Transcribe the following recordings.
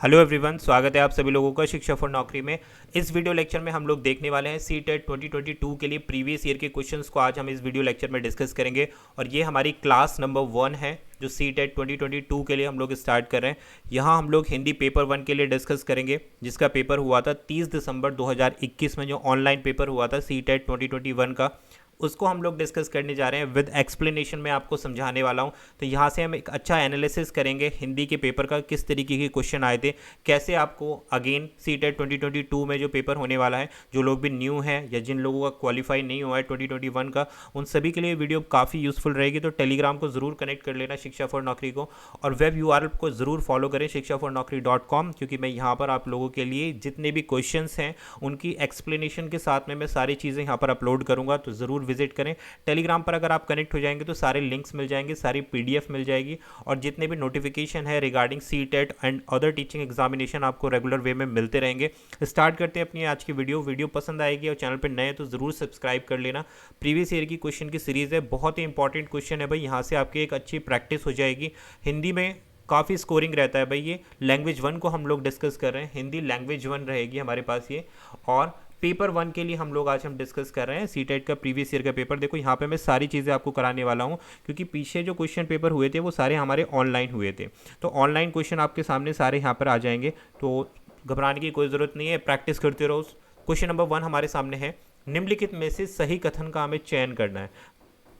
Hello everyone, स्वागत है आप सभी लोगों का शिक्षा फॉर नौकरी में। इस वीडियो लेक्चर में हम लोग देखने वाले हैं सीटेट 2022 के लिए प्रीवियस ईयर के क्वेश्चंस को आज हम इस वीडियो लेक्चर में डिस्कस करेंगे। और ये हमारी क्लास नंबर 1 है जो सीटेट 2022 के लिए हम लोग स्टार्ट कर रहे हैं। यहाँ हम लोग हिंदी पेपर 1 के लिए डिस्कस करेंगे, जिसका पेपर हुआ था 30 दिसंबर 2021 में। जो ऑनलाइन पेपर हुआ था सीटेट 2021 का, उसको हम लोग डिस्कस करने जा रहे हैं विद एक्सप्लेनेशन में आपको समझाने वाला हूं। तो यहाँ से हम एक अच्छा एनालिसिस करेंगे हिंदी के पेपर का, किस तरीके के क्वेश्चन आए थे, कैसे आपको अगेन सीटेट 2022 में जो पेपर होने वाला है, जो लोग भी न्यू हैं या जिन लोगों का क्वालिफाई नहीं हुआ है 2021 का, उन सभी के लिए वीडियो काफ़ी यूजफुल रहेगी। तो टेलीग्राम को ज़रूर कनेक्ट कर लेना शिक्षा फॉर नौकरी को, और वेब URL को ज़रूर फॉलो करें shikshafornaukri.com, क्योंकि मैं यहाँ पर आप लोगों के लिए जितने भी क्वेश्चंस हैं उनकी एक्सप्लेनेशन के साथ में मैं सारी चीज़ें यहाँ पर अपलोड करूँगा। तो ज़रूर विजिट करें। टेलीग्राम पर अगर आप कनेक्ट हो जाएंगे तो सारे लिंक्स मिल जाएंगे, सारी PDF मिल जाएगी, और जितने भी नोटिफिकेशन है regarding CTET and other teaching examination आपको रेगुलर वे में मिलते रहेंगे। स्टार्ट करते हैं अपनी आज की वीडियो पसंद आएगी और चैनल पर नए तो ज़रूर सब्सक्राइब कर लेना। प्रीवियस ईयर की क्वेश्चन की सीरीज़ है, बहुत ही इंपॉर्टेंट क्वेश्चन है भाई। यहाँ से आपकी एक अच्छी प्रैक्टिस हो जाएगी। हिंदी में काफ़ी स्कोरिंग रहता है भाई। ये लैंग्वेज 1 को हम लोग डिस्कस कर रहे हैं, हिंदी लैंग्वेज 1 रहेगी हमारे पास ये। और पेपर 1 के लिए हम लोग आज हम डिस्कस कर रहे हैं सीटेट का प्रीवियस ईयर का पेपर। देखो यहाँ पे मैं सारी चीज़ें आपको कराने वाला हूँ, क्योंकि पीछे जो क्वेश्चन पेपर हुए थे वो सारे हमारे ऑनलाइन हुए थे। तो ऑनलाइन क्वेश्चन आपके सामने सारे यहाँ पर आ जाएंगे, तो घबराने की कोई ज़रूरत नहीं है, प्रैक्टिस करते रहो। क्वेश्चन नंबर 1 हमारे सामने है, निम्नलिखित में से सही कथन का हमें चयन करना है।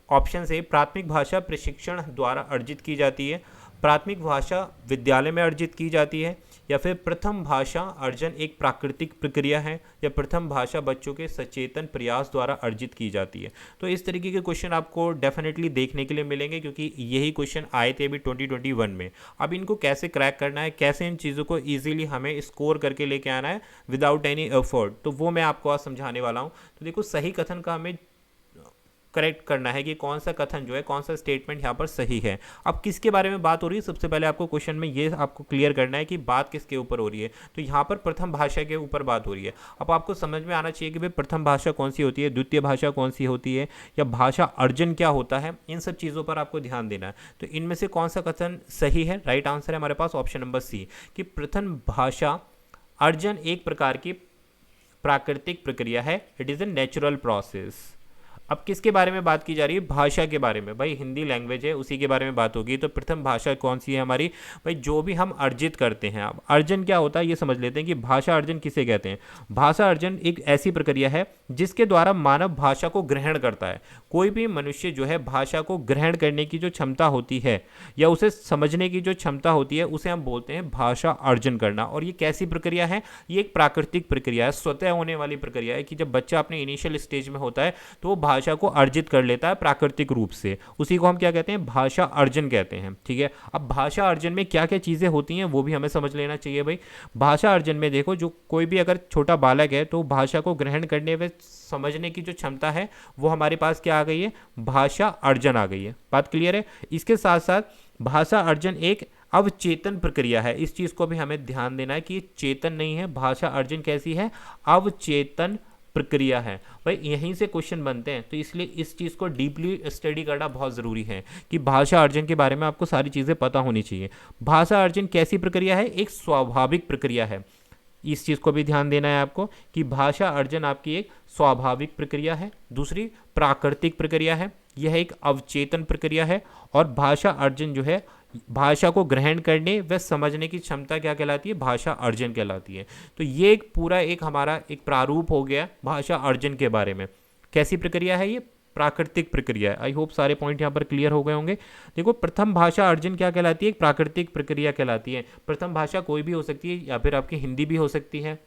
ऑप्शन ए, प्राथमिक भाषा प्रशिक्षण द्वारा अर्जित की जाती है, प्राथमिक भाषा विद्यालय में अर्जित की जाती है, या फिर प्रथम भाषा अर्जन एक प्राकृतिक प्रक्रिया है, या प्रथम भाषा बच्चों के सचेतन प्रयास द्वारा अर्जित की जाती है। तो इस तरीके के क्वेश्चन आपको डेफिनेटली देखने के लिए मिलेंगे, क्योंकि यही क्वेश्चन आए थे अभी 2021 में। अब इनको कैसे क्रैक करना है, कैसे इन चीज़ों को ईजिली हमें स्कोर करके लेके आना है विदाउट एनी एफर्ट, तो वो मैं आपको आज समझाने वाला हूँ। तो देखो, सही कथन का हमें करेक्ट करना है कि कौन सा कथन जो है, कौन सा स्टेटमेंट यहाँ पर सही है। अब किसके बारे में बात हो रही है, सबसे पहले आपको क्वेश्चन में ये आपको क्लियर करना है कि बात किसके ऊपर हो रही है। तो यहाँ पर प्रथम भाषा के ऊपर बात हो रही है। अब आपको समझ में आना चाहिए कि भाई प्रथम भाषा कौन सी होती है, द्वितीय भाषा कौन सी होती है, या भाषा अर्जन क्या होता है, इन सब चीज़ों पर आपको ध्यान देना है। तो इनमें से कौन सा कथन सही है, राइट आंसर है हमारे पास ऑप्शन नंबर सी, कि प्रथम भाषा अर्जन एक प्रकार की प्राकृतिक प्रक्रिया है, it is a natural process. अब किसके बारे में बात की जा रही है, भाषा के बारे में। भाई हिंदी लैंग्वेज है, उसी के बारे में बात होगी। तो प्रथम भाषा कौन सी है हमारी, भाई जो भी हम अर्जित करते हैं। अब अर्जन क्या होता है ये समझ लेते हैं कि भाषा अर्जन किसे कहते हैं। भाषा अर्जन एक ऐसी प्रक्रिया है जिसके द्वारा मानव भाषा को ग्रहण करता है। कोई भी मनुष्य जो है भाषा को ग्रहण करने की जो क्षमता होती है या उसे समझने की जो क्षमता होती है, उसे हम बोलते हैं भाषा अर्जन करना। और ये कैसी प्रक्रिया है, ये एक प्राकृतिक प्रक्रिया है, स्वतः होने वाली प्रक्रिया है, कि जब बच्चा अपने इनिशियल स्टेज में होता है तो वो भाषा को अर्जित कर लेता है प्राकृतिक रूप से। उसी को हम क्या कहते हैं, भाषा अर्जन कहते हैं। ठीक है, अब भाषा अर्जन में क्या क्या चीज़ें होती हैं वो भी हमें समझ लेना चाहिए भाई। भाषा अर्जन में देखो, जो कोई भी अगर छोटा बालक है तो भाषा को ग्रहण करने व समझने की जो क्षमता है वो हमारे पास क्या आ गई है, भाषा अर्जन आ गई है। बात क्लियर है। इसके साथ साथ भाषा अर्जन एक अवचेतन प्रक्रिया है। इस चीज़ को भी हमें ध्यान देना है कि चेतन नहीं है, भाषा अर्जन कैसी है, अवचेतन प्रक्रिया है। भाई यहीं से क्वेश्चन बनते हैं, तो इसलिए इस चीज़ को डीपली स्टडी करना बहुत ज़रूरी है कि भाषा अर्जन के बारे में आपको सारी चीज़ें पता होनी चाहिए। भाषा अर्जन कैसी प्रक्रिया है, एक स्वाभाविक प्रक्रिया है। इस चीज़ को भी ध्यान देना है आपको कि भाषा अर्जन आपकी एक स्वाभाविक प्रक्रिया है। दूसरी प्राकृतिक प्रक्रिया है, यह एक अवचेतन प्रक्रिया है। और भाषा अर्जन जो है, भाषा को ग्रहण करने व समझने की क्षमता क्या कहलाती है, भाषा अर्जन कहलाती है। तो ये एक पूरा एक हमारा एक प्रारूप हो गया भाषा अर्जन के बारे में। कैसी प्रक्रिया है ये, प्राकृतिक प्रक्रिया है। आई होप सारे पॉइंट यहाँ पर क्लियर हो गए होंगे। देखो, प्रथम भाषा अर्जन क्या कहलाती है, एक प्राकृतिक प्रक्रिया कहलाती है। प्रथम भाषा कोई भी हो सकती है, या फिर आपकी हिंदी भी हो सकती है,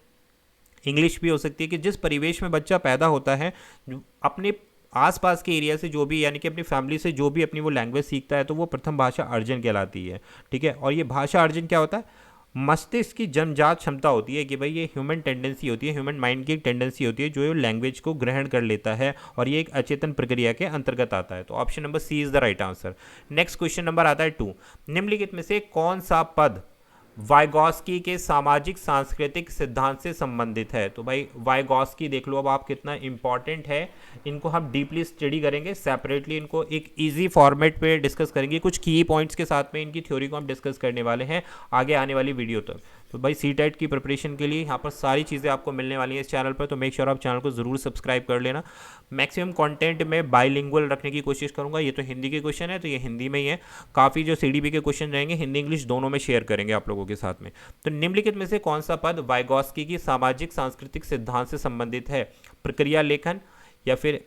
इंग्लिश भी हो सकती है, कि जिस परिवेश में बच्चा पैदा होता है, अपने आसपास के एरिया से जो भी, यानी कि अपनी फैमिली से जो भी अपनी वो लैंग्वेज सीखता है, तो वो प्रथम भाषा अर्जन कहलाती है। ठीक है, और ये भाषा अर्जन क्या होता है, मस्तिष्क की जन्मजात क्षमता होती है कि भाई ये ह्यूमन टेंडेंसी होती है, ह्यूमन माइंड की एक टेंडेंसी होती है जो लैंग्वेज को ग्रहण कर लेता है, और ये एक अचेतन प्रक्रिया के अंतर्गत आता है। तो option number c is the right answer. Next question number आता है 2, निम्नलिखित में से कौन सा पद वाइगॉस्की के सामाजिक सांस्कृतिक सिद्धांत से संबंधित है। तो भाई वाइगॉस्की देख लो अब आप, कितना इंपॉर्टेंट है। इनको हम डीपली स्टडी करेंगे सेपरेटली, इनको एक इजी फॉर्मेट पे डिस्कस करेंगे, कुछ की पॉइंट्स के साथ में इनकी थ्योरी को हम डिस्कस करने वाले हैं आगे आने वाली वीडियो तक। तो भाई सीटेट की प्रिपरेशन के लिए यहाँ पर सारी चीज़ें आपको मिलने वाली हैं इस चैनल पर, तो मेक श्योर आप चैनल को ज़रूर सब्सक्राइब कर लेना। मैक्सिमम कंटेंट में बाइलिंगुअल रखने की कोशिश करूँगा। ये तो हिंदी के क्वेश्चन है तो ये हिंदी में ही है, काफ़ी जो CDB के क्वेश्चन रहेंगे हिंदी इंग्लिश दोनों में शेयर करेंगे आप लोगों के साथ में। तो निम्नलिखित में से कौन सा पद वाइगॉस्की की सामाजिक सांस्कृतिक सिद्धांत से संबंधित है? प्रक्रिया लेखन, या फिर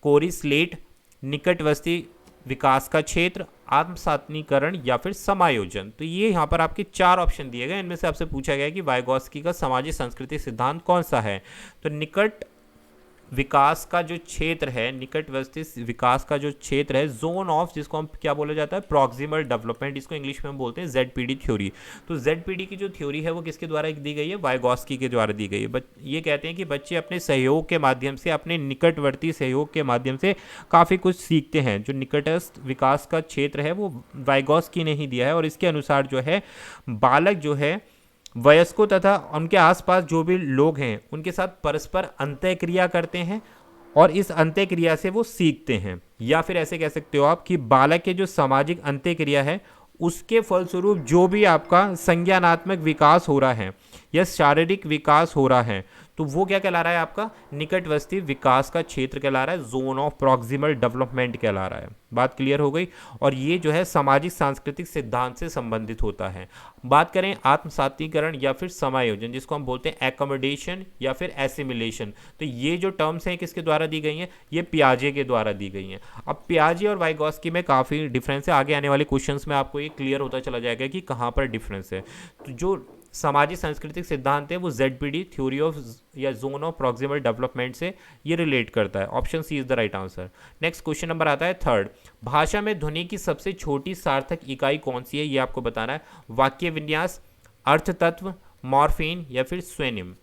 कोरिस्लेट, निकटवर्ती विकास का क्षेत्र, आत्मसातीकरण, या फिर समायोजन। तो ये यहाँ पर आपके 4 ऑप्शन दिए गए, इनमें से आपसे पूछा गया कि वाइगॉस्की का सामाजिक सांस्कृतिक सिद्धांत कौन सा है? तो निकट विकास का जो क्षेत्र है, निकटवर्ती विकास का जो क्षेत्र है, जोन ऑफ, जिसको हम क्या बोला जाता है, प्रॉक्सिमल डेवलपमेंट, इसको इंग्लिश में हम बोलते हैं ZPD थ्योरी। तो ZPD की जो थ्योरी है वो किसके द्वारा दी गई है? वाइगॉस्की के द्वारा दी गई है। ये कहते हैं कि बच्चे अपने सहयोग के माध्यम से, अपने निकटवर्ती सहयोग के माध्यम से काफ़ी कुछ सीखते हैं। जो निकटस्थ विकास का क्षेत्र है वो वाइगॉस्की ने ही दिया है, और इसके अनुसार जो है बालक जो है वयस्कों तथा उनके आसपास जो भी लोग हैं उनके साथ परस्पर अंतःक्रिया करते हैं, और इस अंतःक्रिया से वो सीखते हैं। या फिर ऐसे कह सकते हो आप कि बालक के जो सामाजिक अंतःक्रिया है उसके फलस्वरूप जो भी आपका संज्ञानात्मक विकास हो रहा है या शारीरिक विकास हो रहा है, तो वो क्या कहला रहा है? आपका निकटवर्ती विकास का क्षेत्र कहला रहा है, जोन ऑफ प्रॉक्सिमल डेवलपमेंट कहला रहा है। बात क्लियर हो गई। और ये जो है सामाजिक सांस्कृतिक सिद्धांत से संबंधित होता है। बात करें आत्मसातीकरण या फिर समायोजन, जिसको हम बोलते हैं एकोमोडेशन या फिर एसिमिलेशन, तो ये जो टर्म्स हैं किसके द्वारा दी गई हैं? ये पियाजे के द्वारा दी गई हैं। अब पियाजे और वाइगॉस्की में काफ़ी डिफरेंस है, आगे आने वाले क्वेश्चंस में आपको ये क्लियर होता चला जाएगा कि कहाँ पर डिफरेंस है। तो जो सामाजिक सांस्कृतिक सिद्धांत है वो ZPD थ्योरी ऑफ या जोन ऑफ प्रॉक्सिमल डेवलपमेंट से ये रिलेट करता है। Option c is the right answer. Next question number आता है 3rd। भाषा में ध्वनि की सबसे छोटी सार्थक इकाई कौन सी है? ये आपको बताना है। वाक्य विन्यास, अर्थ तत्व, मॉर्फीन, या फिर स्वेनिम।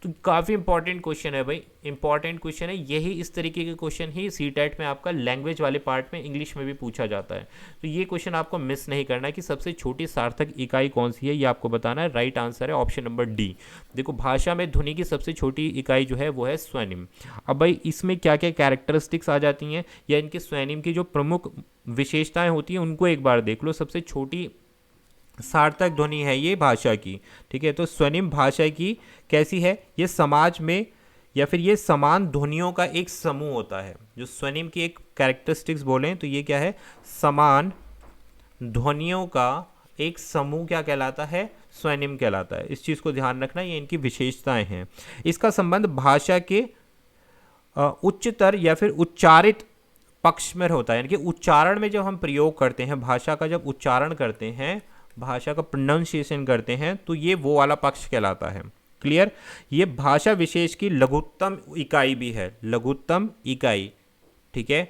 तो काफ़ी इंपॉर्टेंट क्वेश्चन है भाई, इंपॉर्टेंट क्वेश्चन है। यही इस तरीके के क्वेश्चन ही सीटेट में आपका लैंग्वेज वाले पार्ट में इंग्लिश में भी पूछा जाता है। तो ये क्वेश्चन आपको मिस नहीं करना है कि सबसे छोटी सार्थक इकाई कौन सी है, ये आपको बताना है। राइट आंसर है ऑप्शन नंबर डी। देखो, भाषा में ध्वनि की सबसे छोटी इकाई जो है वो है स्वेनिम। अब भाई इसमें क्या क्या कैरेक्टरिस्टिक्स आ जाती हैं या इनके स्वेनिम की जो प्रमुख विशेषताएँ होती हैं उनको एक बार देख लो। सबसे छोटी सार्थक ध्वनि है ये भाषा की, ठीक है। तो स्वेनिम भाषा की कैसी है? ये समाज में या फिर ये समान ध्वनियों का एक समूह होता है। जो स्वेनिम की एक कैरेक्टरिस्टिक्स बोलें तो ये क्या है? समान ध्वनियों का एक समूह क्या कहलाता है? स्वेनिम कहलाता है। इस चीज़ को ध्यान रखना, ये इनकी विशेषताएं हैं। इसका संबंध भाषा के उच्चतर या फिर उच्चारित पक्ष में होता है, यानी कि उच्चारण में जब हम प्रयोग करते हैं, भाषा का जब उच्चारण करते हैं, भाषा का प्रोनाउंसिएशन करते हैं, तो ये वो वाला पक्ष कहलाता है। क्लियर? ये भाषा विशेष की लघुत्तम इकाई भी है। लघुत्तम इकाई, ठीक है,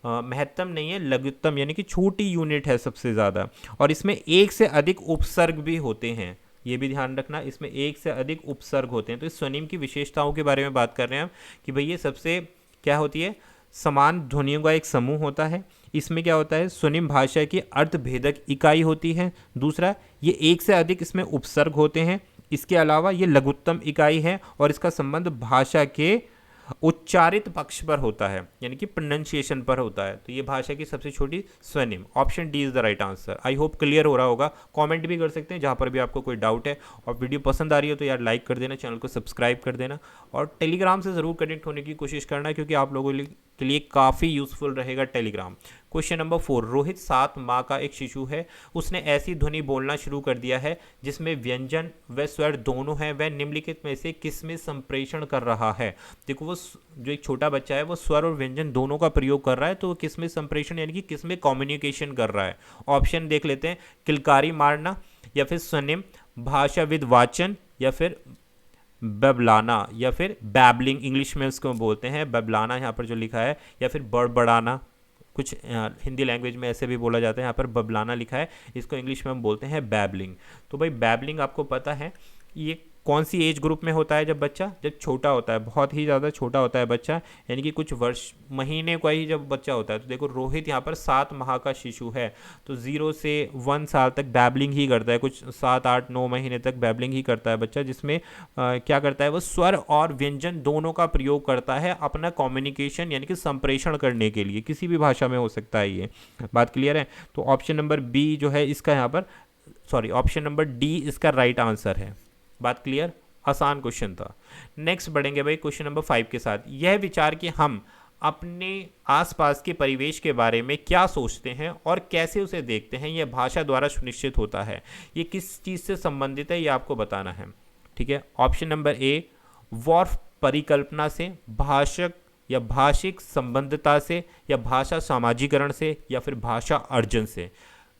महत्तम नहीं है, लघुत्तम यानी कि छोटी यूनिट है सबसे ज़्यादा। और इसमें एक से अधिक उपसर्ग भी होते हैं, ये भी ध्यान रखना, इसमें एक से अधिक उपसर्ग होते हैं। तो इस स्वेनिम की विशेषताओं के बारे में बात कर रहे हैं हम कि भाई ये सबसे क्या होती है? समान ध्वनियों का एक समूह होता है। इसमें क्या होता है? स्वेनिम भाषा की अर्थभेदक इकाई होती है। दूसरा, ये एक से अधिक इसमें उपसर्ग होते हैं। इसके अलावा ये लघुत्तम इकाई है और इसका संबंध भाषा के उच्चारित पक्ष पर होता है, यानी कि प्रोनाउंसिएशन पर होता है। तो ये भाषा की सबसे छोटी स्वेनिम। Option D is the right answer. I hope clear हो रहा होगा। कमेंट भी कर सकते हैं जहाँ पर भी आपको कोई डाउट है। और वीडियो पसंद आ रही हो तो यार लाइक कर देना, चैनल को सब्सक्राइब कर देना, और टेलीग्राम से ज़रूर कनेक्ट होने की कोशिश करना, क्योंकि आप लोगों के लिए काफ़ी यूजफुल रहेगा टेलीग्राम। Question number 4। रोहित 7 माह का एक शिशु है। उसने ऐसी ध्वनि बोलना शुरू कर दिया है जिसमें व्यंजन व स्वर दोनों हैं। वह निम्नलिखित में से किसमें संप्रेषण कर रहा है? देखो, वो जो एक छोटा बच्चा है वो स्वर और व्यंजन दोनों का प्रयोग कर रहा है, तो वो किसमें संप्रेषण यानी कि किसमें कम्युनिकेशन कर रहा है? ऑप्शन देख लेते हैं। किलकारी मारना, या फिर स्वेनिम, भाषाविद वाचन, या फिर बबलाना, या फिर बैबलिंग, इंग्लिश में उसको बोलते हैं बबलाना यहाँ पर जो लिखा है, या फिर बड़बड़ाना, कुछ हिंदी लैंग्वेज में ऐसे भी बोला जाता है। यहाँ पर बबलाना लिखा है, इसको इंग्लिश में हम बोलते हैं बैबलिंग। तो भाई बैबलिंग आपको पता है ये कौन सी एज ग्रुप में होता है? जब छोटा होता है, बहुत ही ज़्यादा छोटा होता है बच्चा, यानी कि कुछ वर्ष महीने का ही जब बच्चा होता है। तो देखो, रोहित यहाँ पर 7 माह का शिशु है, तो 0 से 1 साल तक बैबलिंग ही करता है। कुछ 7, 8, 9 महीने तक बैबलिंग ही करता है बच्चा, जिसमें क्या करता है? वो स्वर और व्यंजन दोनों का प्रयोग करता है अपना कम्युनिकेशन यानी कि संप्रेषण करने के लिए। किसी भी भाषा में हो सकता है ये। बात क्लियर है? तो ऑप्शन नंबर बी जो है इसका यहाँ पर सॉरी ऑप्शन नंबर डी इसका राइट आंसर है। बात क्लियर, आसान क्वेश्चन था। नेक्स्ट बढ़ेंगे भाई क्वेश्चन नंबर 5 के साथ। यह विचार कि हम अपने आसपास के परिवेश के बारे में क्या सोचते हैं और कैसे उसे देखते हैं, यह भाषा द्वारा सुनिश्चित होता है। ये किस चीज़ से संबंधित है ये आपको बताना है। ठीक है, ऑप्शन नंबर ए वॉर्फ परिकल्पना से, भाषक या भाषिक संबंधता से, या भाषा सामाजिकरण से, या फिर भाषा अर्जन से।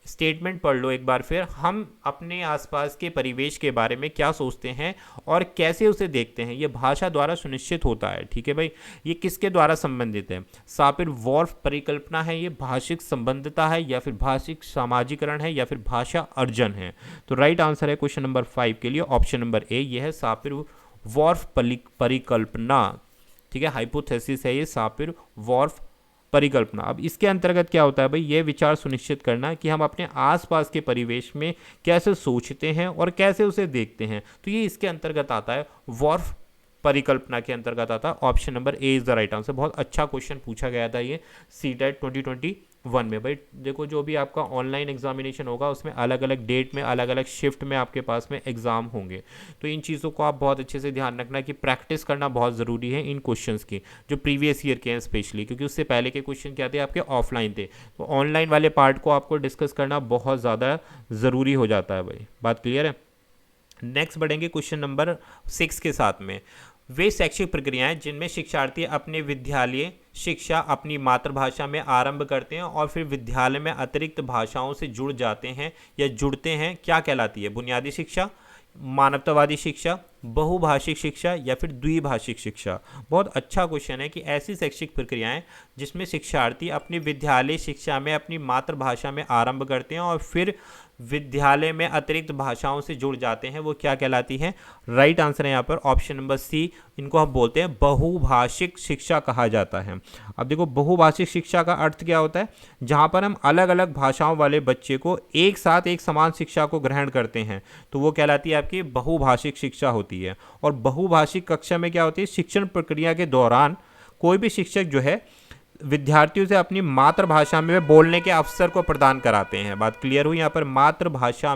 स्टेटमेंट पढ़ लो एक बार फिर। हम अपने आसपास के परिवेश के बारे में क्या सोचते हैं और कैसे उसे देखते हैं, यह भाषा द्वारा सुनिश्चित होता है। ठीक है भाई, ये किसके द्वारा संबंधित है? सापिर वॉर्फ परिकल्पना है, ये भाषिक संबंधता है, या फिर भाषिक सामाजिकरण है, या फिर भाषा अर्जन है। तो राइट आंसर है क्वेश्चन नंबर 5 के लिए ऑप्शन नंबर ए, यह है सापिर वॉर्फ परिकल्पना। ठीक है, हाइपोथेसिस है ये सापिर वॉर्फ परिकल्पना। अब इसके अंतर्गत क्या होता है भाई, ये विचार सुनिश्चित करना कि हम अपने आसपास के परिवेश में कैसे सोचते हैं और कैसे उसे देखते हैं। तो ये इसके अंतर्गत आता है, वॉर्फ परिकल्पना के अंतर्गत आता है। Option number A is the right answer. बहुत अच्छा क्वेश्चन पूछा गया था ये सीटेट 2021 में। भाई देखो, जो भी आपका ऑनलाइन एग्जामिनेशन होगा उसमें अलग अलग डेट में, अलग अलग शिफ्ट में आपके पास में एग्जाम होंगे। तो इन चीज़ों को आप बहुत अच्छे से ध्यान रखना कि प्रैक्टिस करना बहुत ज़रूरी है इन क्वेश्चंस की, जो प्रीवियस ईयर के हैं स्पेशली, क्योंकि उससे पहले के क्वेश्चन क्या थे आपके ऑफलाइन थे। तो ऑनलाइन वाले पार्ट को आपको डिस्कस करना बहुत ज़्यादा ज़रूरी हो जाता है भाई। बात क्लियर है? नेक्स्ट बढ़ेंगे क्वेश्चन नंबर 6 के साथ में। वे शैक्षिक प्रक्रियाएं जिनमें शिक्षार्थी अपने विद्यालय शिक्षा अपनी मातृभाषा में आरंभ करते हैं और फिर विद्यालय में अतिरिक्त भाषाओं से जुड़ जाते हैं या जुड़ते हैं, क्या कहलाती है? बुनियादी शिक्षा, मानवतावादी शिक्षा, बहुभाषिक शिक्षा, या फिर द्विभाषिक शिक्षा। बहुत अच्छा क्वेश्चन है कि ऐसी शैक्षिक प्रक्रियाएं जिसमें शिक्षार्थी अपनी विद्यालय शिक्षा में अपनी मातृभाषा में आरंभ करते हैं और फिर विद्यालय में अतिरिक्त भाषाओं से जुड़ जाते हैं, वो क्या कहलाती है? राइट आंसर है यहाँ पर ऑप्शन नंबर सी, इनको हम बोलते हैं बहुभाषिक शिक्षा कहा जाता है। अब देखो, बहुभाषिक शिक्षा का अर्थ क्या होता है? जहाँ पर हम अलग अलग भाषाओं वाले बच्चे को एक साथ एक समान शिक्षा को ग्रहण करते हैं, तो वो कहलाती है आपकी बहुभाषिक शिक्षा होती है। और बहुभाषिक कक्षा में क्या होती है? शिक्षण प्रक्रिया के दौरान कोई भी शिक्षक जो है विद्यार्थियों से अपनी मातृभाषा में बोलने के अवसर को प्रदान कराते हैं। बात क्लियर हुई? यहाँ पर मातृभाषा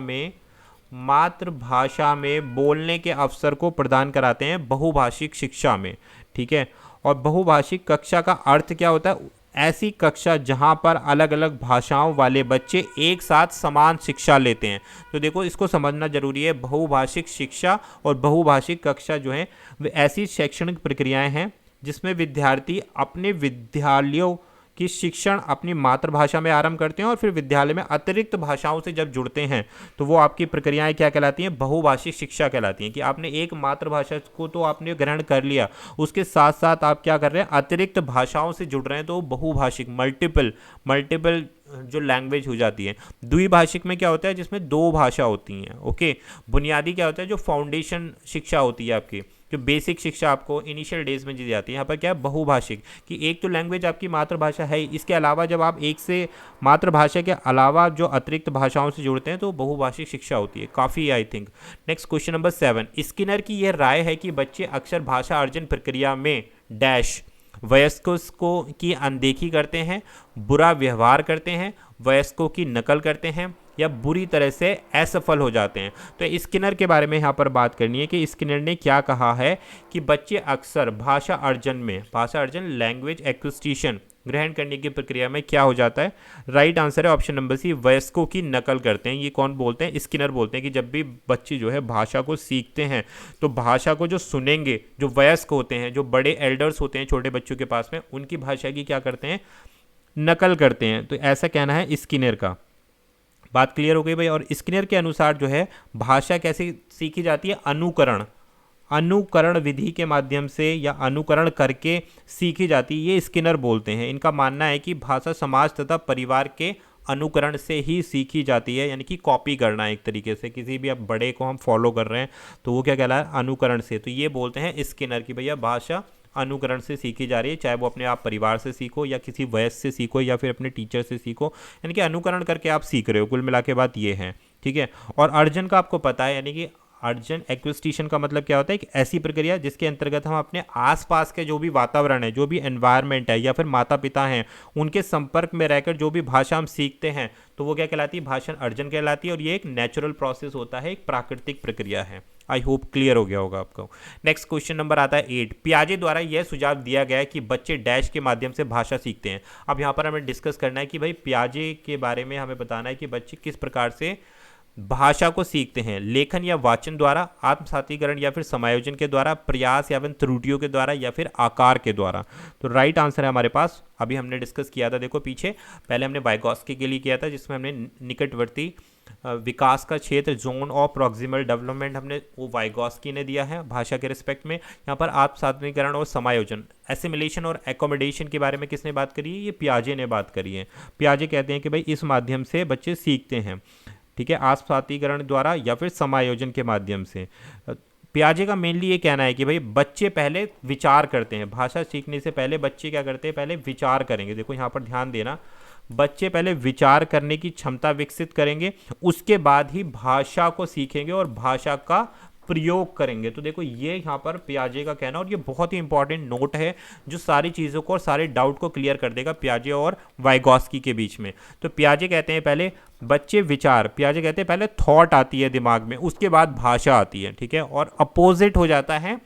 में बोलने के अवसर को प्रदान कराते हैं बहुभाषिक शिक्षा में। ठीक है, और बहुभाषिक कक्षा का अर्थ क्या होता है? ऐसी कक्षा जहां पर अलग अलग भाषाओं वाले बच्चे एक साथ समान शिक्षा लेते हैं। तो देखो, इसको समझना जरूरी है। बहुभाषिक शिक्षा और बहुभाषिक कक्षा जो है वे ऐसी शैक्षणिक प्रक्रियाएं हैं जिसमें विद्यार्थी अपने विद्यालयों की शिक्षण अपनी मातृभाषा में आरंभ करते हैं और फिर विद्यालय में अतिरिक्त भाषाओं से जब जुड़ते हैं तो वो आपकी प्रक्रियाएं क्या कहलाती हैं? बहुभाषिक शिक्षा कहलाती हैं। कि आपने एक मातृभाषा को तो आपने ग्रहण कर लिया, उसके साथ साथ आप क्या कर रहे हैं? अतिरिक्त भाषाओं से जुड़ रहे हैं, तो बहुभाषिक मल्टीपल जो लैंग्वेज हो जाती है। द्विभाषिक में क्या होता है? जिसमें दो भाषा होती हैं। ओके, बुनियादी क्या होता है? जो फाउंडेशन शिक्षा होती है आपकी, जो बेसिक शिक्षा आपको इनिशियल डेज में दी जाती है। यहाँ पर क्या है? बहुभाषिक, कि एक तो लैंग्वेज आपकी मातृभाषा है, इसके अलावा जब आप एक से मातृभाषा के अलावा जो अतिरिक्त भाषाओं से जुड़ते हैं तो बहुभाषिक शिक्षा होती है। काफ़ी I think. Next question number 7। Skinner की यह राय है कि बच्चे अक्सर भाषा अर्जन प्रक्रिया में डैश वयस्कों को की अनदेखी करते हैं, बुरा व्यवहार करते हैं, वयस्कों की नकल करते हैं, या बुरी तरह से असफल हो जाते हैं। तो स्किनर के बारे में यहाँ पर बात करनी है कि स्किनर ने क्या कहा है कि बच्चे अक्सर भाषा अर्जन लैंग्वेज एक्विजिशन ग्रहण करने की प्रक्रिया में क्या हो जाता है? राइट आंसर है ऑप्शन नंबर सी, वयस्कों की नकल करते हैं। ये कौन बोलते हैं? स्किनर बोलते हैं कि जब भी बच्चे जो है भाषा को सीखते हैं तो भाषा को जो सुनेंगे, जो वयस्क होते हैं, जो बड़े एल्डर्स होते हैं छोटे बच्चों के पास में, उनकी भाषा की क्या करते हैं? नकल करते हैं। तो ऐसा कहना है स्किनर का। बात क्लियर हो गई भाई। और स्किनर के अनुसार जो है भाषा कैसे सीखी जाती है? अनुकरण विधि के माध्यम से या अनुकरण करके सीखी जाती है, ये स्किनर बोलते हैं। इनका मानना है कि भाषा समाज तथा परिवार के अनुकरण से ही सीखी जाती है, यानी कि कॉपी करना एक तरीके से। किसी भी अब बड़े को हम फॉलो कर रहे हैं तो वो क्या कहला है? अनुकरण से। तो ये बोलते हैं स्किनर की भैया भाषा अनुकरण से सीखी जा रही है, चाहे वो अपने आप परिवार से सीखो या किसी वयस्क से सीखो या फिर अपने टीचर से सीखो, यानी कि अनुकरण करके आप सीख रहे हो। कुल मिला के बात ये है। ठीक है, और अर्जन का आपको पता है, यानी कि अर्जेंट एक्विजिशन का मतलब क्या होता है? एक ऐसी प्रक्रिया जिसके अंतर्गत हम अपने आसपास के जो भी वातावरण है, जो भी एनवायरनमेंट है या फिर माता पिता हैं, उनके संपर्क में रहकर जो भी भाषा हम सीखते हैं तो वो क्या कहलाती है? भाषण अर्जन कहलाती है। और ये एक नेचुरल प्रोसेस होता है, एक प्राकृतिक प्रक्रिया है। आई होप क्लियर हो गया होगा आपको। नेक्स्ट क्वेश्चन नंबर आता है 8। पियाजे द्वारा यह सुझाव दिया गया है कि बच्चे डैश के माध्यम से भाषा सीखते हैं। अब यहाँ पर हमें डिस्कस करना है कि भाई पियाजे के बारे में हमें बताना है कि बच्चे किस प्रकार से भाषा को सीखते हैं। लेखन या वाचन द्वारा, आत्मसातीकरण या फिर समायोजन के द्वारा, प्रयास या फिर त्रुटियों के द्वारा, या फिर आकार के द्वारा। तो राइट आंसर है हमारे पास, अभी हमने डिस्कस किया था, देखो पीछे पहले हमने वाइगॉस्की के लिए किया था जिसमें हमने निकटवर्ती विकास का क्षेत्र, जोन ऑफ प्रॉक्सिमल डेवलपमेंट, हमने वो वाइगॉस्की ने दिया है भाषा के रिस्पेक्ट में। यहाँ पर आत्मसातीकरण और समायोजन, एसिमिलेशन और एकोमोडेशन के बारे में किसने बात करी है? ये पियाजे ने बात करी है। पियाजे कहते हैं कि भाई इस माध्यम से बच्चे सीखते हैं, ठीक है, आत्मसातीकरण द्वारा या फिर समायोजन के माध्यम से। पियाजे का मेनली ये कहना है कि भाई बच्चे पहले विचार करते हैं, भाषा सीखने से पहले बच्चे क्या करते हैं? पहले विचार करेंगे। देखो यहाँ पर ध्यान देना, बच्चे पहले विचार करने की क्षमता विकसित करेंगे, उसके बाद ही भाषा को सीखेंगे और भाषा का प्रयोग करेंगे। तो देखो ये यहाँ पर पियाजे का कहना, और ये बहुत ही इंपॉर्टेंट नोट है जो सारी चीज़ों को और सारे डाउट को क्लियर कर देगा पियाजे और वाइगॉस्की के बीच में। तो पियाजे कहते हैं पहले बच्चे विचार, पियाजे कहते हैं पहले थॉट आती है दिमाग में, उसके बाद भाषा आती है, ठीक है, और अपोजिट हो जाता है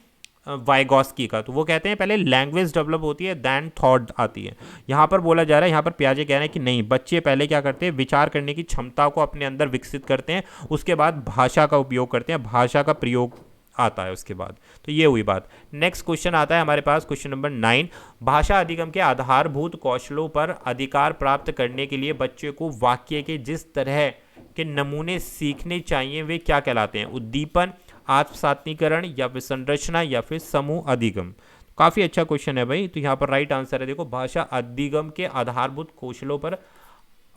वाइगॉस्की का। तो वो कहते हैं पहले लैंग्वेज डेवलप होती है देन थॉट आती है। यहाँ पर बोला जा रहा है, यहाँ पर पियाजे कह रहे हैं कि नहीं, बच्चे पहले क्या करते हैं? विचार करने की क्षमता को अपने अंदर विकसित करते हैं, उसके बाद भाषा का उपयोग करते हैं, भाषा का प्रयोग आता है उसके बाद। तो ये हुई बात। नेक्स्ट क्वेश्चन आता है हमारे पास, क्वेश्चन नंबर 9। भाषा अधिगम के आधारभूत कौशलों पर अधिकार प्राप्त करने के लिए बच्चे को वाक्य के जिस तरह के नमूने सीखने चाहिए वे क्या कहलाते हैं? उद्दीपन, आत्मसातीकरण, या फिर संरचना, या फिर समूह अधिगम। काफ़ी अच्छा क्वेश्चन है भाई। तो यहाँ पर राइट आंसर है, देखो भाषा अधिगम के आधारभूत कौशलों पर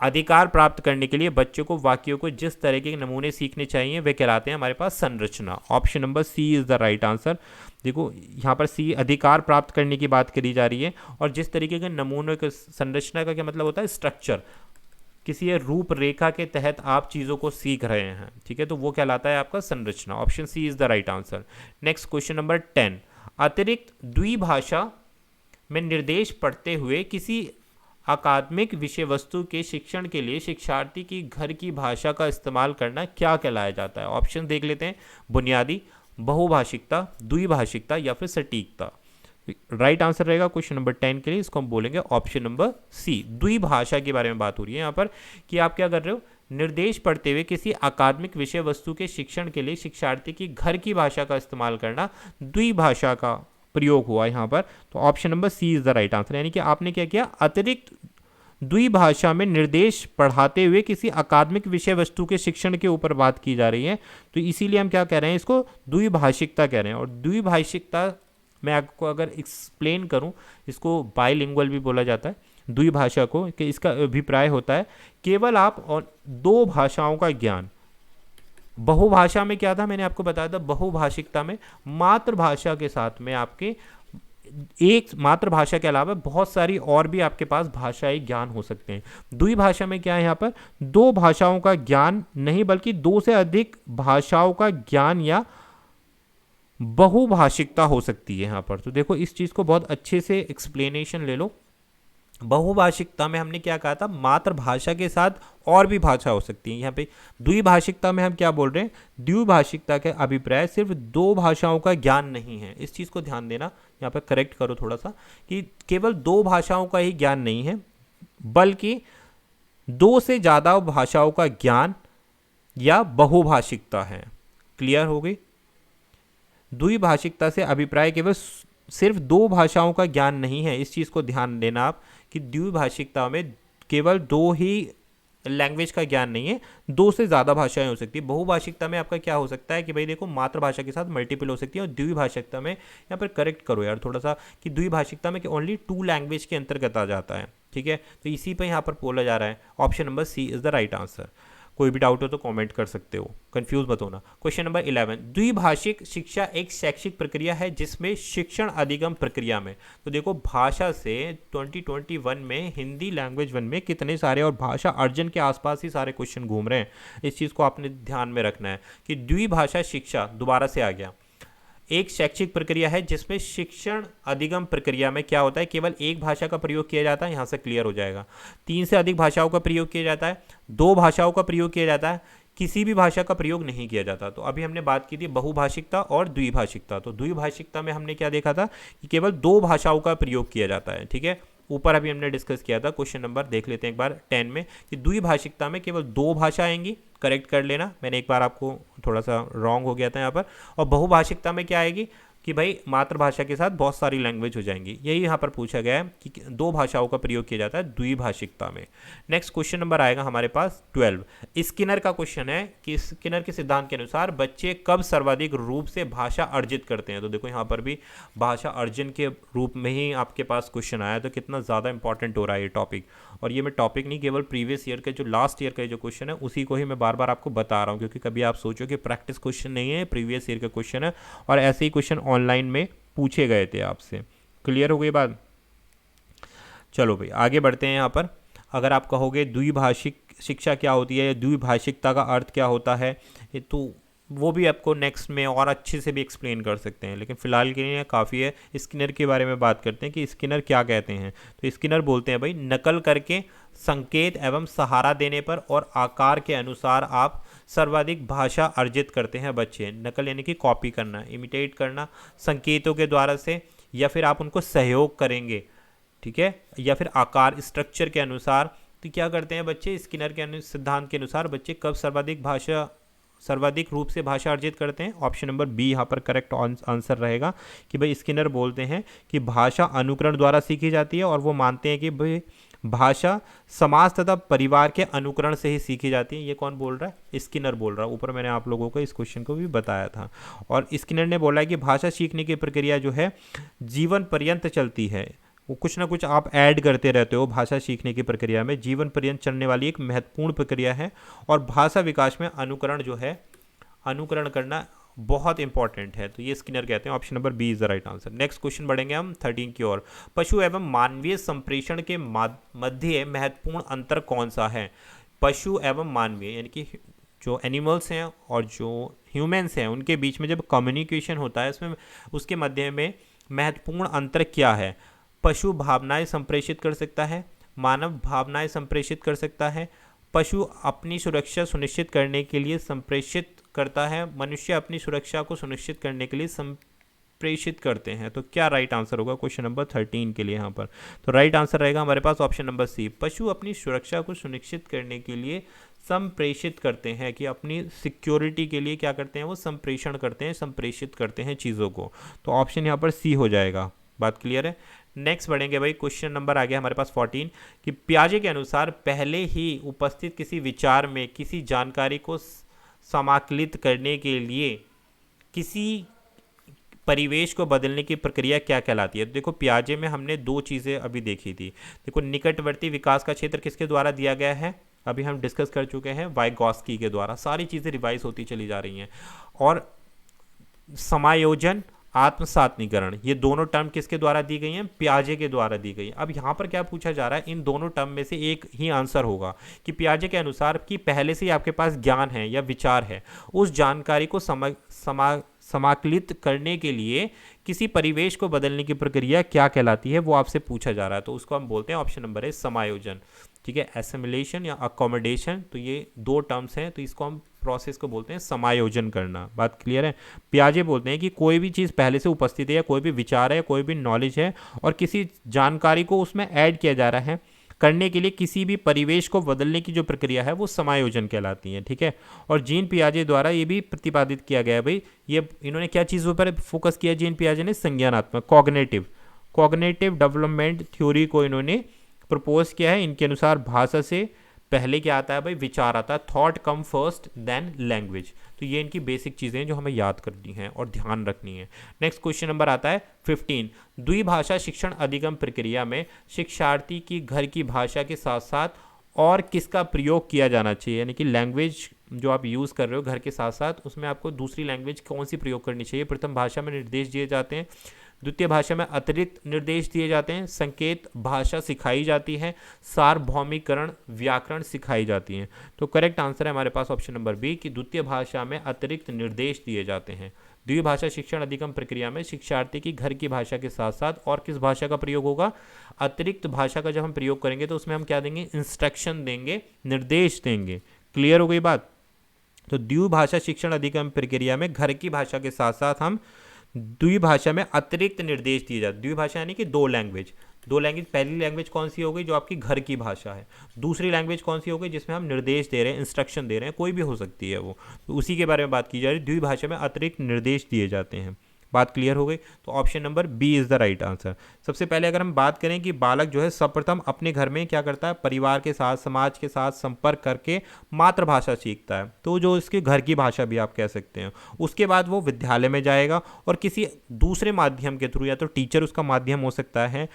अधिकार प्राप्त करने के लिए बच्चों को वाक्यों को जिस तरह के नमूने सीखने चाहिए वे कहलाते हैं हमारे पास संरचना। Option number C is the right answer. देखो यहाँ पर सी अधिकार प्राप्त करने की बात करी जा रही है, और जिस तरीके के नमूने के, संरचना का क्या मतलब होता है? स्ट्रक्चर, किसी रूपरेखा के तहत आप चीज़ों को सीख रहे हैं, ठीक है, तो वो कहलाता है आपका संरचना। Option c is the right answer. Next question number 10। अतिरिक्त द्विभाषा में निर्देश पढ़ते हुए किसी अकादमिक विषय वस्तु के शिक्षण के लिए शिक्षार्थी की घर की भाषा का इस्तेमाल करना क्या कहलाया जाता है? ऑप्शन देख लेते हैं, बुनियादी, बहुभाषिकता, द्विभाषिकता, या फिर सटीकता। राइट आंसर रहेगा क्वेश्चन नंबर 10 के लिए, इसको हम बोलेंगे ऑप्शन नंबर सी। द्विभाषा के बारे में बात हो रही है यहाँ पर कि आप क्या कर रहे हो? निर्देश पढ़ते हुए किसी अकादमिक विषय वस्तु के शिक्षण के लिए शिक्षार्थी की घर की भाषा का इस्तेमाल करना, द्विभाषा का प्रयोग हुआ यहाँ पर। तो option number c is the right answer, यानी कि आपने क्या किया? अतिरिक्त द्विभाषा में निर्देश पढ़ाते हुए किसी अकादमिक विषय वस्तु के शिक्षण के ऊपर बात की जा रही है, तो इसीलिए हम क्या कह रहे हैं? इसको द्विभाषिकता कह रहे हैं। और द्विभाषिकता मैं आपको अगर एक्सप्लेन करूं, इसको बाइलिंगुअल भी बोला जाता है द्विभाषा को, कि इसका अभिप्राय होता है केवल आप और दो भाषाओं का ज्ञान। बहुभाषा में क्या था? मैंने आपको बताया था बहुभाषिकता में मातृभाषा के साथ में आपके एक मातृभाषा के अलावा बहुत सारी और भी आपके पास भाषाई ज्ञान हो सकते हैं। द्विभाषा में क्या है? यहाँ पर दो भाषाओं का ज्ञान नहीं बल्कि दो से अधिक भाषाओं का ज्ञान या बहुभाषिकता हो सकती है यहाँ पर। तो देखो इस चीज़ को बहुत अच्छे से एक्सप्लेनेशन ले लो। बहुभाषिकता में हमने क्या कहा था? मातृभाषा के साथ और भी भाषा हो सकती है। यहाँ पे द्विभाषिकता में हम क्या बोल रहे हैं? द्विभाषिकता के अभिप्राय सिर्फ दो भाषाओं का ज्ञान नहीं है। इस चीज़ को ध्यान देना, यहाँ पे करेक्ट करो थोड़ा सा, कि केवल दो भाषाओं का ही ज्ञान नहीं है बल्कि दो से ज़्यादा भाषाओं का ज्ञान या बहुभाषिकता है। क्लियर हो गई? द्विभाषिकता से अभिप्राय केवल सिर्फ दो भाषाओं का ज्ञान नहीं है। इस चीज़ को ध्यान देना आप कि द्विभाषिकता में केवल दो ही लैंग्वेज का ज्ञान नहीं है, दो से ज़्यादा भाषाएं हो सकती है। बहुभाषिकता में आपका क्या हो सकता है कि भाई देखो मातृभाषा के साथ मल्टीपल हो सकती है। और द्विभाषिकता में यहाँ पर करेक्ट करो यार थोड़ा सा, कि द्विभाषिकता में कि ओनली टू लैंग्वेज के अंतर्गत आ जाता है। ठीक है, तो इसी पर यहाँ पर बोला जा रहा है। Option number C is the right answer. कोई भी डाउट हो तो कमेंट कर सकते हो, कंफ्यूज मत होना। क्वेश्चन नंबर 11, द्विभाषिक शिक्षा एक शैक्षिक प्रक्रिया है जिसमें शिक्षण अधिगम प्रक्रिया में, तो देखो भाषा से 2021 में हिंदी लैंग्वेज 1 में कितने सारे और भाषा अर्जन के आसपास ही सारे क्वेश्चन घूम रहे हैं। इस चीज़ को आपने ध्यान में रखना है कि द्विभाषा शिक्षा दोबारा से आ गया, एक शैक्षिक प्रक्रिया है जिसमें शिक्षण अधिगम प्रक्रिया में क्या होता है, केवल एक भाषा का प्रयोग किया जाता है, यहाँ से क्लियर हो जाएगा। 3 से अधिक भाषाओं का प्रयोग किया जाता है, 2 भाषाओं का प्रयोग किया जाता है, किसी भी भाषा का प्रयोग नहीं किया जाता। तो अभी हमने बात की थी बहुभाषिकता और द्विभाषिकता, तो द्विभाषिकता में हमने क्या देखा था कि केवल 2 भाषाओं का प्रयोग किया जाता है, ठीक है। ऊपर अभी हमने डिस्कस किया था, क्वेश्चन नंबर देख लेते हैं एक बार 10 में कि द्विभाषिकता में केवल 2 भाषा आएंगी, करेक्ट कर लेना, मैंने एक बार आपको थोड़ा सा रॉन्ग हो गया था यहाँ पर। और बहुभाषिकता में क्या आएगी कि भाई मातृभाषा के साथ बहुत सारी लैंग्वेज हो जाएंगी, यही यहाँ पर पूछा गया है कि 2 भाषाओं का प्रयोग किया जाता है द्विभाषिकता में। नेक्स्ट क्वेश्चन नंबर आएगा हमारे पास 12, स्किनर का क्वेश्चन है कि स्किनर के सिद्धांत के अनुसार बच्चे कब सर्वाधिक रूप से भाषा अर्जित करते हैं। तो देखो यहाँ पर भी भाषा अर्जन के रूप में ही आपके पास क्वेश्चन आया, तो कितना ज़्यादा इंपॉर्टेंट हो रहा है ये टॉपिक। और ये मैं टॉपिक नहीं, केवल प्रीवियस ईयर के जो लास्ट ईयर का जो क्वेश्चन है उसी को ही मैं बार बार आपको बता रहा हूँ, क्योंकि कभी आप सोचो कि प्रैक्टिस क्वेश्चन नहीं है, प्रीवियस ईयर का क्वेश्चन है और ऐसे ही क्वेश्चन ऑनलाइन में पूछे गए थे आपसे। क्लियर हो गई बात। चलो भाई आगे बढ़ते हैं। यहाँ पर अगर आप कहोगे द्विभाषिक शिक्षा क्या होती है, द्विभाषिकता का अर्थ क्या होता है, तो वो भी आपको नेक्स्ट में और अच्छे से भी एक्सप्लेन कर सकते हैं, लेकिन फिलहाल के लिए काफ़ी है। स्किनर के बारे में बात करते हैं कि स्किनर क्या कहते हैं। तो स्किनर बोलते हैं भाई नकल करके संकेत एवं सहारा देने पर और आकार के अनुसार आप सर्वाधिक भाषा अर्जित करते हैं बच्चे। नकल यानी कि कॉपी करना, इमिटेट करना संकेतों के द्वारा से, या फिर आप उनको सहयोग करेंगे, ठीक है, या फिर आकार स्ट्रक्चर के अनुसार। तो क्या करते हैं बच्चे, स्किनर के सिद्धांत के अनुसार बच्चे कब सर्वाधिक रूप से भाषा अर्जित करते हैं। ऑप्शन नंबर बी यहाँ पर करेक्ट आंसर रहेगा कि भाई स्किनर बोलते हैं कि भाषा अनुकरण द्वारा सीखी जाती है, और वो मानते हैं कि भाई भाषा समाज तथा परिवार के अनुकरण से ही सीखी जाती है। ये कौन बोल रहा है, स्किनर बोल रहा है। ऊपर मैंने आप लोगों को इस क्वेश्चन को भी बताया था। और स्किनर ने बोला है कि भाषा सीखने की प्रक्रिया जो है जीवन पर्यंत चलती है, वो कुछ ना कुछ आप ऐड करते रहते हो भाषा सीखने की प्रक्रिया में, जीवन पर्यंत चलने वाली एक महत्वपूर्ण प्रक्रिया है। और भाषा विकास में अनुकरण जो है, अनुकरण करना बहुत इंपॉर्टेंट है। तो ये स्किनर कहते हैं, option number B is the right answer. Next question बढ़ेंगे हम 13 की ओर। पशु एवं मानवीय संप्रेषण के मध्य महत्वपूर्ण अंतर कौन सा है। पशु एवं मानवीय यानी कि जो एनिमल्स हैं और जो ह्यूमंस हैं उनके बीच में जब कम्युनिकेशन होता है, इसमें उसके मध्य में महत्वपूर्ण अंतर क्या है। पशु भावनाएं संप्रेषित कर सकता है, मानव भावनाएं संप्रेषित कर सकता है, पशु अपनी सुरक्षा सुनिश्चित करने के लिए संप्रेषित करता है, मनुष्य अपनी सुरक्षा को सुनिश्चित करने के लिए संप्रेषित करते हैं। तो क्या राइट आंसर होगा क्वेश्चन नंबर 13 के लिए यहाँ पर। तो राइट आंसर रहेगा हमारे पास ऑप्शन नंबर सी, पशु अपनी सुरक्षा को सुनिश्चित करने के लिए संप्रेषित करते हैं, कि अपनी सिक्योरिटी के लिए क्या करते हैं, वो संप्रेषण करते हैं, संप्रेषित करते हैं चीज़ों को। तो ऑप्शन यहाँ पर सी हो जाएगा। बात क्लियर है। नेक्स्ट बढ़ेंगे भाई, क्वेश्चन नंबर आ गया हमारे पास 14 कि पियाजे के अनुसार पहले ही उपस्थित किसी विचार में किसी जानकारी को समाकलित करने के लिए किसी परिवेश को बदलने की प्रक्रिया क्या कहलाती है। देखो पियाजे में हमने 2 चीज़ें अभी देखी थी। देखो निकटवर्ती विकास का क्षेत्र किसके द्वारा दिया गया है, अभी हम डिस्कस कर चुके हैं, वाइगॉस्की के द्वारा। सारी चीज़ें रिवाइज होती चली जा रही हैं। और समायोजन, आत्मसात्नीकरण, ये दोनों टर्म किसके द्वारा दी गई हैं, पियाजे के द्वारा दी गई। अब यहाँ पर क्या पूछा जा रहा है, इन दोनों टर्म में से एक ही आंसर होगा कि पियाजे के अनुसार कि पहले से ही आपके पास ज्ञान है या विचार है, उस जानकारी को समाकलित करने के लिए किसी परिवेश को बदलने की प्रक्रिया क्या कहलाती है, वो आपसे पूछा जा रहा है। तो उसको हम बोलते हैं, ऑप्शन नंबर है समायोजन, ठीक है, एसिमिलेशन या अकोमोडेशन। तो ये 2 टर्म्स हैं, तो इसको हम प्रोसेस को बोलते हैं समायोजन करना। बात क्लियर है। पियाजे बोलते हैं कि कोई भी चीज़ पहले से उपस्थित है, या कोई भी विचार है, कोई भी नॉलेज है, और किसी जानकारी को उसमें ऐड किया जा रहा है करने के लिए किसी भी परिवेश को बदलने की जो प्रक्रिया है वो समायोजन कहलाती है, ठीक है। और जीन पियाजे द्वारा ये भी प्रतिपादित किया गया है भाई, ये इन्होंने क्या चीज़ों पर फोकस किया जीन पियाजे ने, संज्ञानात्मक, कॉग्निटिव डेवलपमेंट थ्योरी को इन्होंने प्रपोज किया है। इनके अनुसार भाषा से पहले क्या आता है भाई, विचार आता है, thought come first then language. तो ये इनकी बेसिक चीज़ें हैं जो हमें याद करनी है और ध्यान रखनी है। नेक्स्ट क्वेश्चन नंबर आता है 15, द्विभाषा शिक्षण अधिगम प्रक्रिया में शिक्षार्थी की घर की भाषा के साथ साथ और किसका प्रयोग किया जाना चाहिए, यानी कि लैंग्वेज जो आप यूज़ कर रहे हो घर के साथ साथ उसमें आपको दूसरी लैंग्वेज कौन सी प्रयोग करनी चाहिए। प्रथम भाषा में निर्देश दिए जाते हैं, द्वितीय भाषा में अतिरिक्त निर्देश दिए जाते हैं, संकेत भाषा सिखाई जाती है, सार्वभौमिकरण व्याकरण सिखाई जाती है। तो करेक्ट आंसर है हमारे पास ऑप्शन नंबर बी कि द्वितीय भाषा में अतिरिक्त निर्देश दिए जाते हैं। द्विभाषा शिक्षण अधिगम प्रक्रिया में शिक्षार्थी की घर की भाषा के साथ साथ और किस भाषा का प्रयोग होगा, अतिरिक्त भाषा का जब हम प्रयोग करेंगे तो उसमें हम क्या देंगे, इंस्ट्रक्शन देंगे, निर्देश देंगे। क्लियर हो गई बात। तो द्विभाषा शिक्षण अधिगम प्रक्रिया में घर की भाषा के साथ साथ हम द्विभाषा में अतिरिक्त निर्देश दिए जाते। द्विभाषा यानी कि दो लैंग्वेज, पहली लैंग्वेज कौन सी हो गई जो आपकी घर की भाषा है, दूसरी लैंग्वेज कौन सी हो गई जिसमें हम निर्देश दे रहे हैं, इंस्ट्रक्शन दे रहे हैं, कोई भी हो सकती है वो, तो उसी के बारे में बात की जा रही है। द्विभाषा में अतिरिक्त निर्देश दिए जाते हैं। बात क्लियर हो गई। तो option number B is the right answer. सबसे पहले अगर हम बात करें कि बालक जो है सर्वप्रथम अपने घर में क्या करता है, परिवार के साथ समाज के साथ संपर्क करके मातृभाषा सीखता है, तो जो इसके घर की भाषा भी आप कह सकते हैं। उसके बाद वो विद्यालय में जाएगा और किसी दूसरे माध्यम के थ्रू, या तो टीचर उसका माध्यम हो सकता है,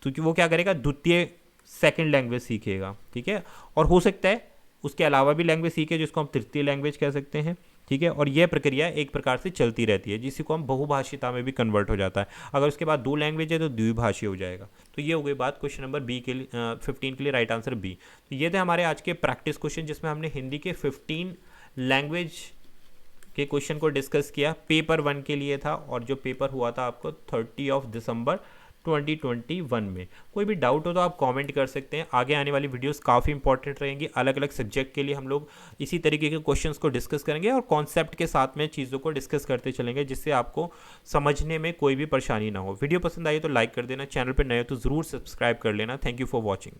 तो वो क्या करेगा, द्वितीय सेकंड लैंग्वेज सीखेगा, ठीक है। और हो सकता है उसके अलावा भी लैंग्वेज सीखे जिसको हम तृतीय लैंग्वेज कह सकते हैं, ठीक है। और यह प्रक्रिया एक प्रकार से चलती रहती है जिसको हम बहुभाषिता में भी कन्वर्ट हो जाता है। अगर उसके बाद दो लैंग्वेज है तो द्विभाषी हो जाएगा। तो ये हो गई बात क्वेश्चन नंबर बी के लिए, 15 के लिए राइट आंसर बी। तो ये थे हमारे आज के प्रैक्टिस क्वेश्चन जिसमें हमने हिंदी के 15 लैंग्वेज के क्वेश्चन को डिस्कस किया। पेपर 1 के लिए था और जो पेपर हुआ था आपको 30 दिसंबर 2021 में। कोई भी डाउट हो तो आप कमेंट कर सकते हैं। आगे आने वाली वीडियोस काफ़ी इंपॉर्टेंट रहेंगी। अलग अलग सब्जेक्ट के लिए हम लोग इसी तरीके के क्वेश्चंस को डिस्कस करेंगे और कॉन्सेप्ट के साथ में चीज़ों को डिस्कस करते चलेंगे जिससे आपको समझने में कोई भी परेशानी ना हो। वीडियो पसंद आई तो लाइक कर देना, चैनल पर नए हो तो ज़रूर सब्सक्राइब कर लेना। Thank you for watching.